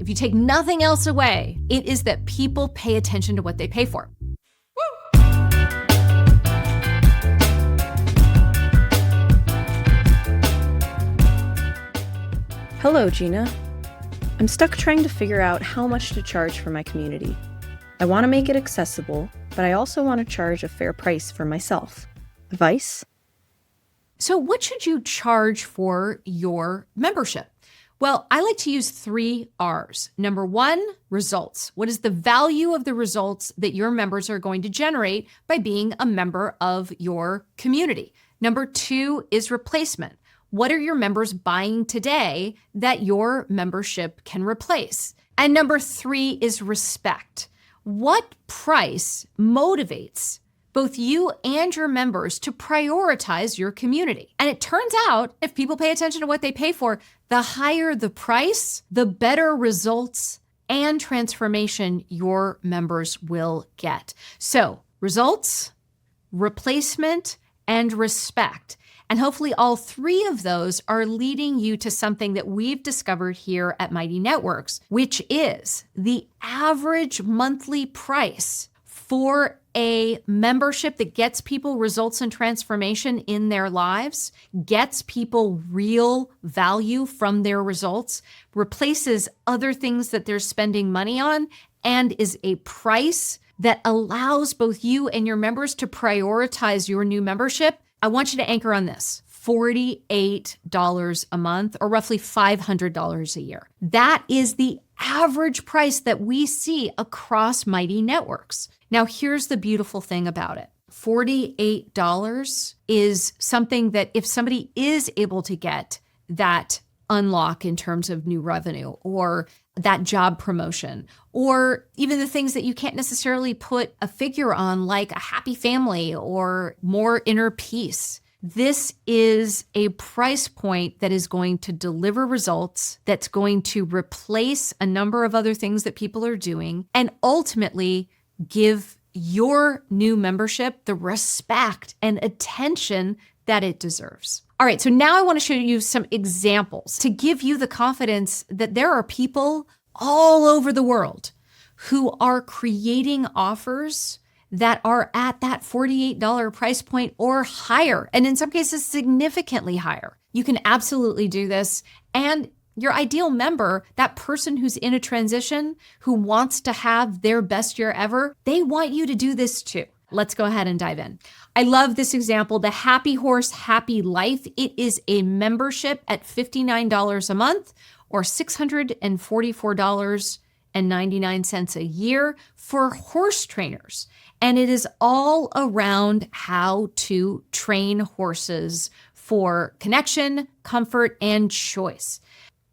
if you take nothing else away, it is that people pay attention to what they pay for. Hello, Gina. I'm stuck trying to figure out how much to charge for my community. I want to make it accessible, but I also want to charge a fair price for myself. Advice? So what should you charge for your membership? Well, I like to use 3 R's. Number 1, results. What is the value of the results that your members are going to generate by being a member of your community? Number 2 is replacement. What are your members buying today that your membership can replace? And number 3 is respect. What price motivates both you and your members to prioritize your community? And it turns out, if people pay attention to what they pay for, the higher the price, the better results and transformation your members will get. So, results, replacement, and respect. And hopefully all 3 of those are leading you to something that we've discovered here at Mighty Networks, which is the average monthly price for a membership that gets people results and transformation in their lives, gets people real value from their results, replaces other things that they're spending money on, and is a price that allows both you and your members to prioritize your new membership. I want you to anchor on this: $48 a month, or roughly $500 a year. That is the average price that we see across Mighty Networks. Now, here's the beautiful thing about it. $48 is something that if somebody is able to get that unlock in terms of new revenue, or that job promotion, or even the things that you can't necessarily put a figure on, like a happy family or more inner peace. This is a price point that is going to deliver results, that's going to replace a number of other things that people are doing, and ultimately give your new membership the respect and attention that it deserves. All right, so now I want to show you some examples to give you the confidence that there are people all over the world who are creating offers that are at that $48 price point or higher, and in some cases significantly higher. You can absolutely do this, and your ideal member, that person who's in a transition, who wants to have their best year ever, they want you to do this too. Let's go ahead and dive in. I love this example, the Happy Horse Happy Life. It is a membership at $59 a month, or $644.99 a year for horse trainers. And it is all around how to train horses for connection, comfort, and choice.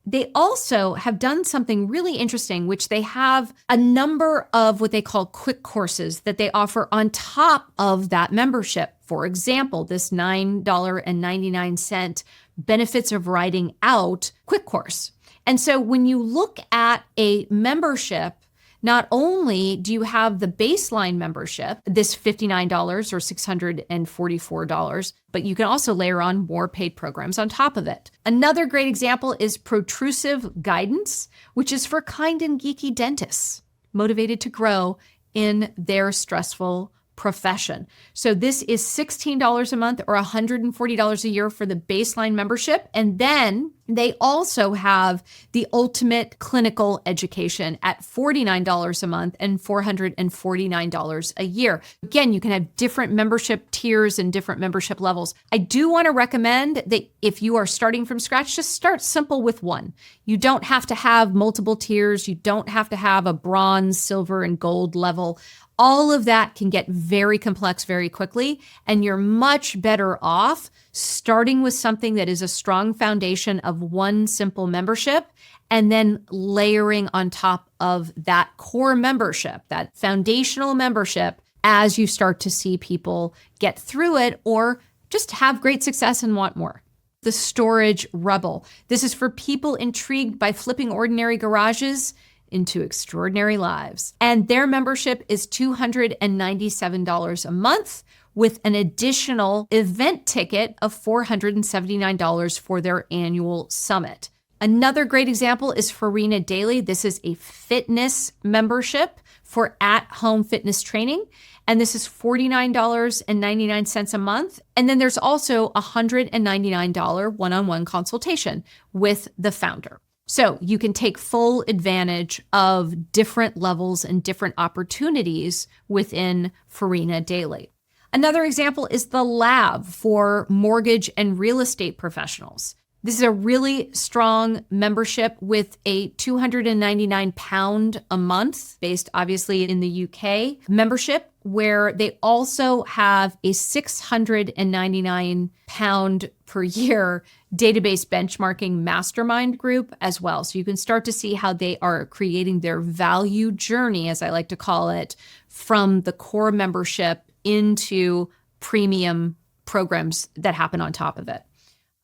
They also have done something really interesting, which they have a number of what they call quick courses that they offer on top of that membership. For example, this $9.99 Benefits of Riding Out quick course. And so when you look at a membership, not only do you have the baseline membership, this $59 or $644, but you can also layer on more paid programs on top of it. Another great example is Protrusive Guidance, which is for kind and geeky dentists motivated to grow in their stressful profession. So this is $16 a month or $140 a year for the baseline membership. And then they also have the ultimate clinical education at $49 a month and $449 a year. Again, you can have different membership tiers and different membership levels. I do want to recommend that if you are starting from scratch, just start simple with one. You don't have to have multiple tiers. You don't have to have a bronze, silver, and gold level. All of that can get very complex very quickly, and you're much better off starting with something that is a strong foundation of one simple membership, and then layering on top of that core membership, that foundational membership, as you start to see people get through it or just have great success and want more. The Storage Rubble. This is for people intrigued by flipping ordinary garages into extraordinary lives. And their membership is $297 a month with an additional event ticket of $479 for their annual summit. Another great example is Farina Daily. This is a fitness membership for at-home fitness training. And this is $49.99 a month. And then there's also a $199 one-on-one consultation with the founder. So you can take full advantage of different levels and different opportunities within Farina Daily. Another example is the Lab for mortgage and real estate professionals. This is a really strong membership with a £299 a month, based obviously in the UK, membership, where they also have a £699 per year database benchmarking mastermind group as well. So you can start to see how they are creating their value journey, as I like to call it, from the core membership into premium programs that happen on top of it.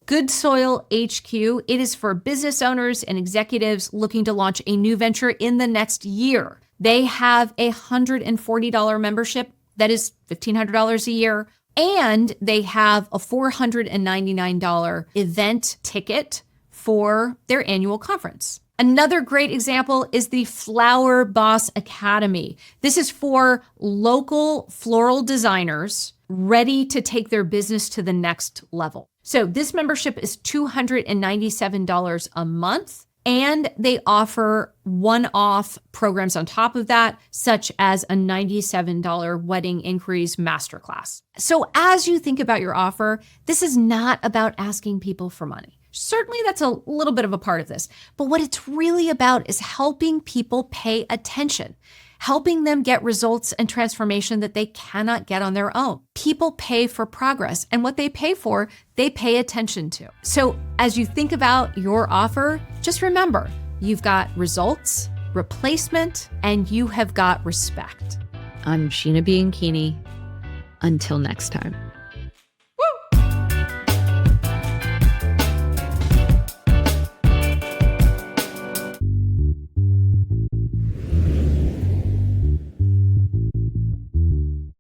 Good Soil HQ, it is for business owners and executives looking to launch a new venture in the next year. They have a $140 membership that is $1,500 a year, and they have a $499 event ticket for their annual conference. Another great example is the Flower Boss Academy. This is for local floral designers ready to take their business to the next level. So this membership is $297 a month, and they offer one-off programs on top of that, such as a $97 wedding inquiries masterclass. So as you think about your offer, this is not about asking people for money. Certainly that's a little bit of a part of this, but what it's really about is helping people pay attention, helping them get results and transformation that they cannot get on their own. People pay for progress, and what they pay for, they pay attention to. So as you think about your offer, just remember, you've got results, replacement, and you have got respect. I'm Gina Bianchini. Until next time.